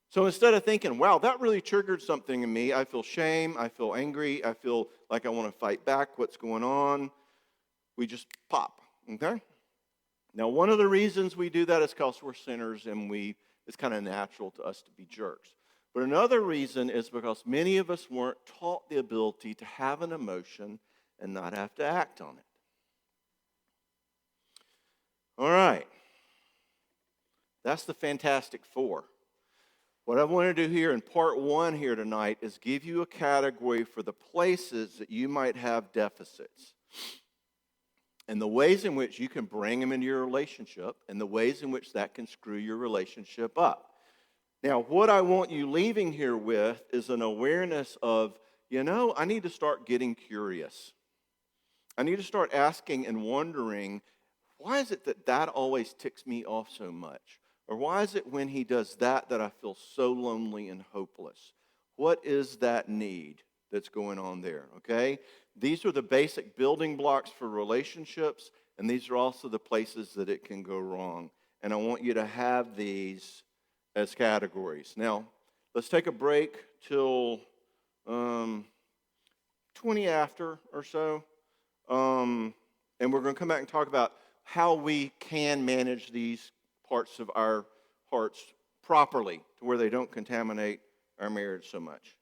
So instead of thinking, wow, that really triggered something in me, I feel shame, I feel angry, I feel like I want to fight back, what's going on? We just pop, okay? Now, one of the reasons we do that is because we're sinners and it's kind of natural to us to be jerks. But another reason is because many of us weren't taught the ability to have an emotion and not have to act on it. All right. That's the Fantastic Four. What I want to do here in part one here tonight is give you a category for the places that you might have deficits. and the ways in which you can bring them into your relationship, and the ways in which that can screw your relationship up. Now, what I want you leaving here with is an awareness of, I need to start getting curious. I need to start asking and wondering, why is it that always ticks me off so much? Or why is it when he does that I feel so lonely and hopeless? What is that need that's going on there, okay? These are the basic building blocks for relationships, and these are also the places that it can go wrong. And I want you to have these as categories. Now, let's take a break till 20 after or so, and we're going to come back and talk about how we can manage these parts of our hearts properly to where they don't contaminate our marriage so much.